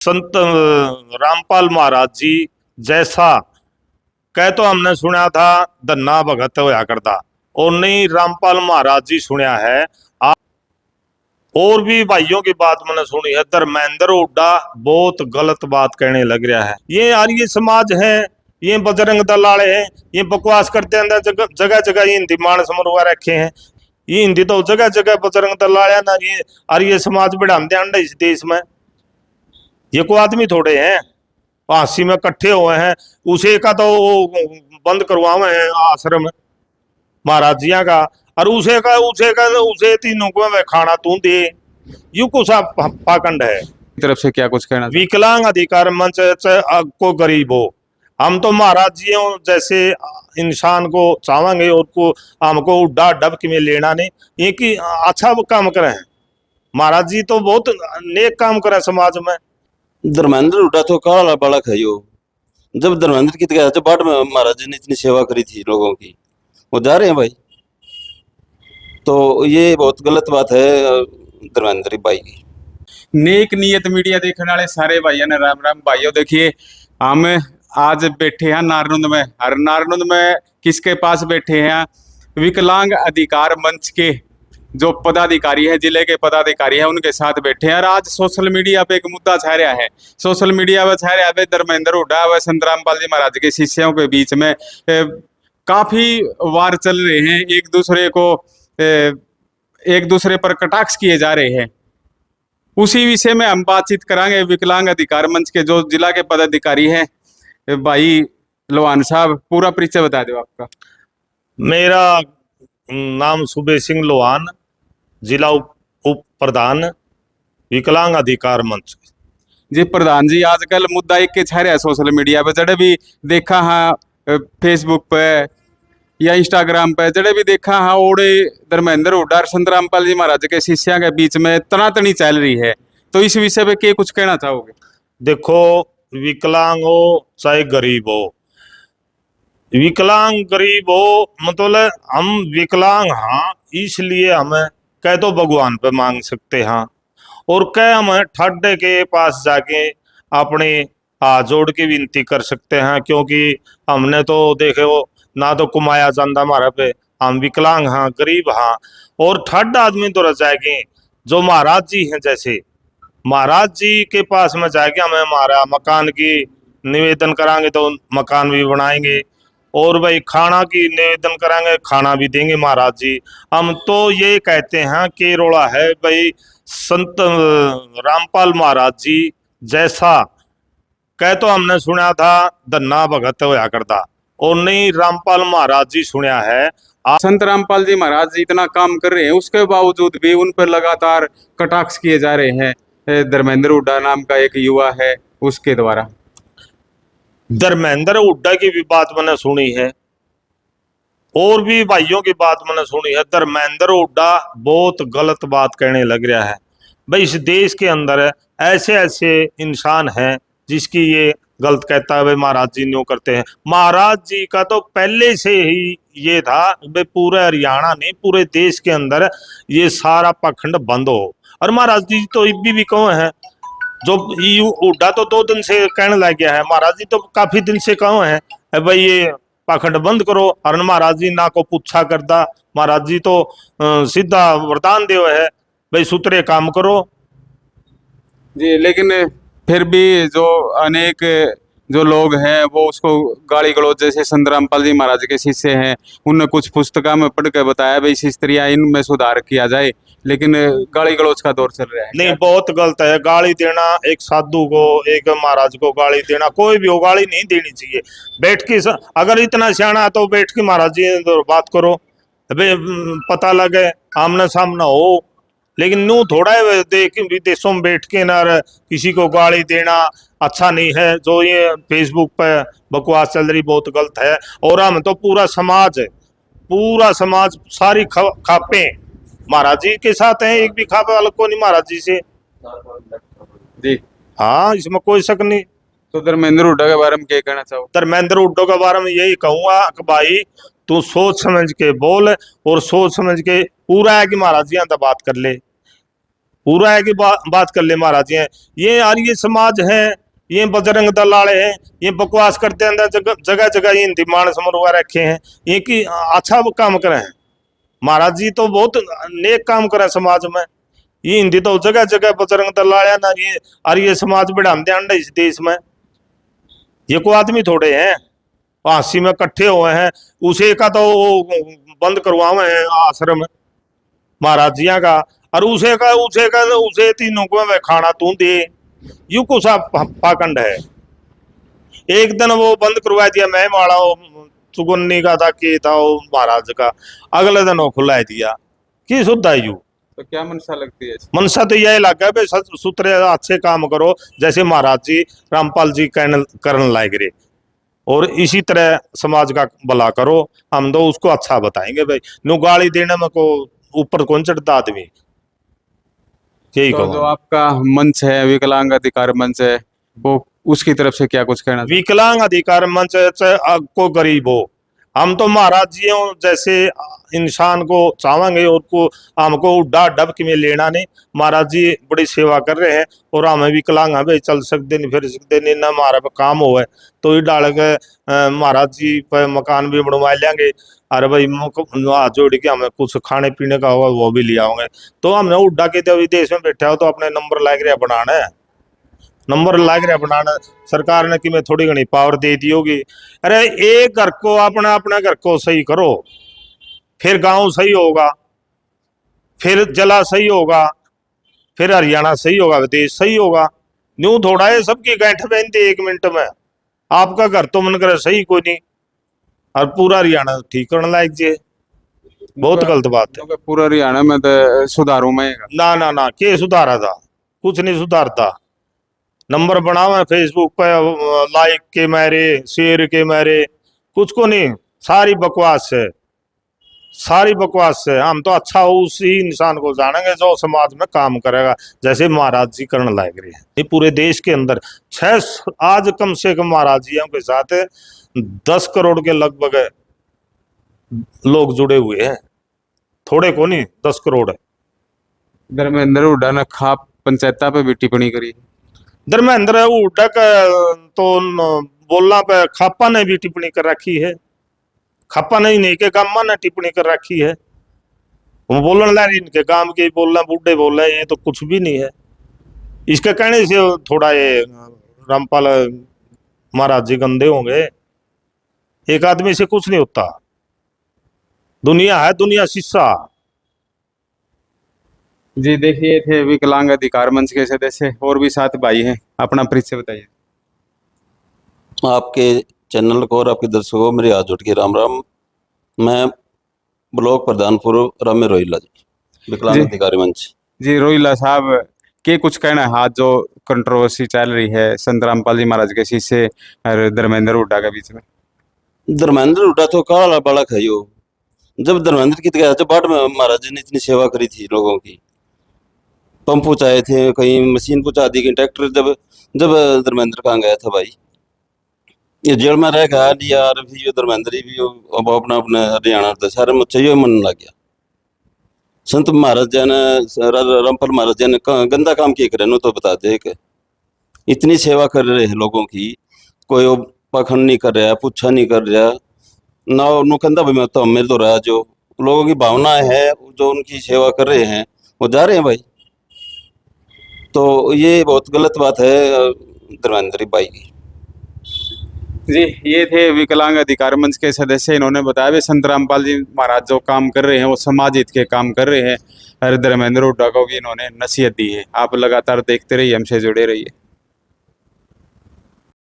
संत रामपाल महाराज जी जैसा कह तो हमने सुना था धन्ना भगत होया करता, और नहीं रामपाल महाराज जी सुना है। और भी भाइयों की बात मैंने सुनी है। धर्मेंद्र हुड्डा बहुत गलत बात कहने लग रहा है। ये आर्य समाज है, ये बजरंग दल वाले हैं, ये बकवास करते हैं। जगह जगह ये हिंदी मानस मरवा रखे हैं। ये हिंदी तो जगह जगह बजरंग दल वाले ना, ये आर्य समाज बढ़ाते हैं इस देश में। ये को आदमी थोड़े हैं फांसी में इकट्ठे हुए हैं। उसे का तो बंद करवावे हैं आश्रम महाराज जिया का, और उसे तीनों को खाना तू दे। यू कुछ पाखंड है। तरफ से क्या कुछ कहना विकलांग अधिकार मंच को गरीब हो, हम तो महाराज जी जैसे इंसान को चाहेंगे, और को हमको उड्डा डबक में लेना नहीं। ये कि अच्छा काम करे हैं महाराज जी, तो बहुत नेक काम करे समाज में। धर्मेंद्र हुड्डा तो काला बालक है यो। जब धर्मेंद्र की जब बाढ़ में महाराज जी ने इतनी सेवा करी थी लोगों की, वो जा रहे हैं भाई, तो ये बहुत गलत बात है धर्मेंद्र भाई की। नेक नियत मीडिया देखने वाले सारे भाइयों ने राम राम। भाइयों देखिए, हम आज बैठे हैं नारनुंद में, और नारनुंद में किसके पास बैठे हैं? विकलांग अधिकार मंच के जो पदाधिकारी है, जिले के पदाधिकारी है, उनके साथ बैठे हैं। और आज सोशल मीडिया पे एक मुद्दा छा रहा है। सोशल मीडिया पे छा रहा है धर्मेंद्र हुड्डा व संत रामपाल जी महाराज के शिष्यों के बीच में काफी वार चल रहे हैं। एक दूसरे पर कटाक्ष किए जा रहे हैं। उसी विषय में हम बातचीत करांगे। विकलांग अधिकार मंच के जो जिला के पदाधिकारी हैं, भाई लोहान साहब, पूरा परिचय बता दो आपका। मेरा नाम सुबे सिंह लोहान, जिला उप प्रधान विकलांग अधिकार मंच। जी प्रधान जी, आजकल मुद्दा एक के छा रहा है सोशल मीडिया पे, जड़े भी देखा हाँ फेसबुक पे या इंस्टाग्राम पे, जड़े भी देखा हाँ ओड़े धर्मेंद्र हुड्डा और संत रामपाल जी महाराज के शिष्या के बीच में तनातनी चल रही है। तो इस विषय पे क्या कुछ कहना चाहोगे? देखो, विकलांग हो चाहे गरीब हो, विकलांग गरीब हो मतलब हम विकलांग हाँ, इसलिए हमें कह तो भगवान पे मांग सकते हैं, और कह हम ठाडे के पास जाके अपने हाथ जोड़ के विनती कर सकते हैं। क्योंकि हमने तो देखे वो ना तो कमाया जाता हमारा पे, हम विकलांग हाँ, गरीब हाँ, और ठाड आदमी तो रह जाएंगे जो महाराज जी हैं। जैसे महाराज जी के पास में जाके हमें हमारा मकान की निवेदन कराएंगे तो मकान भी बनाएंगे, और भाई खाना की निवेदन कराएंगे खाना भी देंगे महाराज जी। हम तो ये कहते हैं कि रोड़ा है भाई संत रामपाल महाराज जी जैसा कह तो हमने सुना था धन्ना भगत होया करता, और नहीं रामपाल महाराज जी सुना है। संत रामपाल जी महाराज जी इतना काम कर रहे हैं, उसके बावजूद भी उन पर लगातार कटाक्ष किए जा रहे हैं। धर्मेंद्र हुड्डा नाम का एक युवा है, उसके द्वारा। धर्मेंद्र हुड्डा की भी बात मैंने सुनी है, और भी भाइयों की बात मैंने सुनी है। धर्मेंद्र हुड्डा बहुत गलत बात कहने लग रहा है। भाई इस देश के अंदर ऐसे ऐसे इंसान हैं जिसकी ये गलत कहता है भाई महाराज जी न्यू करते हैं। महाराज जी का तो पहले से ही ये था भाई पूरे हरियाणा नहीं पूरे देश के अंदर ये सारा पाखंड बंद हो। और महाराज जी तो इब्बी भी कौन है जो हुड्डा तो 2 दिन से कहने लग गया है, महाराज जी तो काफी दिन से कहो है भाई ये पाखंड बंद करो। और महाराज जी ना को पूछा करता, महाराज जी तो सीधा वरदान देव है भाई सूत्रे काम करो जी। लेकिन फिर भी जो अनेक जो लोग हैं वो उसको गाली गलौज, जैसे संत रामपाल जी महाराज के शिष्य हैं, उनने कुछ पुस्तका में पढ़ के बताया भाई शिस्त्रियां इनमें सुधार किया जाए, लेकिन गाली गलौज का दौर चल रहा है। नहीं, बहुत गलत है गाली देना। एक साधु को एक महाराज को गाली देना, कोई भी हो गाली नहीं देनी चाहिए। बैठ के अगर इतना सियाना है तो बैठ के महाराज जी तो बात करो, पता लगे आमने सामने हो। लेकिन नू थोड़ा है देख विदेशों में बैठ के ना किसी को गाली देना अच्छा नहीं है। जो ये फेसबुक पे बकवास चल रही बहुत गलत है। और हम तो पूरा समाज सारी खापे महाराज जी के साथ हैं, एक भी खापे वाला को नहीं महाराज जी से जी। हाँ, इसमें कोई शक नहीं। तो धर्मेंद्र हुड्डा के बारे में क्या कहना चाहो? धर्मेंद्र हुड्डा के बारे में यही कहूंगा कि भाई तू सोच समझ के बोल, और सोच समझ के पूरा है कि महाराज जी तो बात कर ले। पूरा है कि बात कर ले महाराज। ये आर्य समाज है, ये बजरंग दल वाले हैं, ये बकवास करते हैं, अंदर जगह जगह ये हिंदी मानस मरवा रखे हैं। ये कि अच्छा वो काम करे हैं महाराज जी, तो बहुत नेक काम करे समाज में। ये हिंदी तो जगह जगह बजरंग दल वाले ना, ये आर्य समाज बढ़ाम ध्यान इस देश में। ये को आदमी थोड़े हैं फांसी में इकट्ठे हुए हैं, उसे का तो वो बंद करवावे हैं आश्रम महाराज जिया का, और उसे तीनों को मैं खाना तू दे। यू को सा पाखंड है। एक दिन वो बंद करवा दिया, मैं माड़ा चुगन्नी का था कि था वो महाराज का, अगले दिन वो खुला दिया कि सुधा यू। तो क्या मनसा लगती है? मनसा तो यही लगा है भाई सूत्रे अच्छे काम करो, जैसे महाराज जी रामपाल जी करने लायक रहे, और इसी तरह समाज का भला करो। हम तो उसको अच्छा बताएंगे भाई, नु गाली देने में को ऊपर कौन चढ़ता आदमी। यही तो कहो। जो आपका मंच है, विकलांग अधिकार मंच है, वो उसकी तरफ से क्या कुछ कहना? विकलांग अधिकार मंच को गरीब हो, हम तो महाराज जी हों जैसे इंसान को चाहेंगे, और को हमको उड्डा डबक में लेना नहीं। महाराज जी बड़ी सेवा कर रहे हैं, और हमें विकलांग हमें चल सकते नहीं फिर सकते नहीं ना, हमारा काम हो है तो ये डाल के महाराज जी पर मकान भी बनवा लेंगे। अरे भाई हाथ जोड़ के हमें कुछ खाने पीने का होगा वो भी ले आओगे। तो हमने उड्डा के तो विदेश में बैठा हो तो अपने नंबर लाग रहा बनाना है, नंबर लाग रहा बनाना। सरकार ने कि मैं थोड़ी घनी पावर दे दी होगी। अरे एक घर को अपना अपना घर को सही करो, फिर गांव सही होगा, फिर जिला सही होगा, फिर हरियाणा सही होगा, देश सही होगा। न्यू थोड़ा है सबकी गांठ पहनते 1 मिनट में। आपका घर तो मन करे सही कोई नहीं, और पूरा हरियाणा ठीक करने लायक जी, बहुत गलत बात है। तो पूरा हरियाणा में तो सुधारू में ना ना ना, के सुधारा था? कुछ नहीं सुधारता। नंबर बनावे फेसबुक पे, लाइक के मारे, शेयर के मारे, कुछ को नहीं। सारी बकवास है, सारी बकवास है। हम तो अच्छा हो उसी इंसान को जानेंगे जो समाज में काम करेगा, जैसे महाराज जी करने लायक रहे हैं। ये पूरे देश के अंदर आज कम से कम महाराज जी के साथ 10 करोड़ के लगभग लोग जुड़े हुए हैं, थोड़े को नहीं, 10 करोड़ है। धर्मेंद्र हुड्डा ने खाप पंचायता पे भी टिप्पणी करी। धर्मेंद्र हुड्डा का तो बोलना पे खापा ने भी टिप्पणी कर रखी है। खापा नहीं के गामा ने टिप्पणी कर रखी है। वो बोलने लगे इनके काम के बोलना, बूढ़े बोल रहे, ये तो कुछ भी नहीं है। इसके कहने से थोड़ा ये रामपाल महाराज जी गंदे होंगे। एक आदमी से कुछ नहीं होता, दुनिया है, दुनिया शीशा। जी देखिए, थे विकलांग अधिकार मंच के सदस्य, और भी 7 भाई हैं। अपना परिचय बताइए। आपके चैनल को और आपके दर्शकों को मेरे हाथ जोड़ के राम राम। मैं ब्लॉक प्रधानपुर रामे रोहिला जी, विकलांग जी। अधिकारी मंच। जी रोहिला साहब, के कुछ कहना है आज जो कंट्रोवर्सी चल रही है संत रामपाल जी महाराज के शिष्य और धर्मेंद्र हुड्डा के बीच में? धर्मेंद्र हुड्डा तो काला बालक है यो। जब धर्मेंद्र की जब बाट में महाराज जी ने इतनी सेवा करी थी लोगों की, पंप पहुंचाए थे, कहीं मशीन पहुंचा दी, कहीं ट्रैक्टर, जब जब धर्मेंद्र कहाँ गया था भाई? ये जेल में रह गया यार, भी ये धर्मेंद्र ही भी अब अपना अपना हरियाणा दशहरा में चाहिए मन लग गया। संत महाराज जी ने, रामपाल महाराज जी ने गंदा काम किए करे, तो बता दे कि इतनी सेवा कर रहे हैं लोगों की, कोई वो पाखंड नहीं कर रहा, पूछा नहीं कर रहा ना, उन्होंने कहता भाई मैं तो मेरे तो रहा, जो लोगों की भावनाएं है जो उनकी सेवा कर रहे हैं वो जा रहे हैं भाई। तो ये बहुत गलत बात है धर्मेंद्र भाई की। जी ये थे विकलांग अधिकार मंच के सदस्य। इन्होंने बताया भी संत रामपाल जी महाराज जो काम कर रहे हैं वो समाज हित के काम कर रहे हैं, और धर्मेंद्र हुड्डा को भी इन्होंने नसीहत दी है। आप लगातार देखते रहिए, हमसे जुड़े रहिए।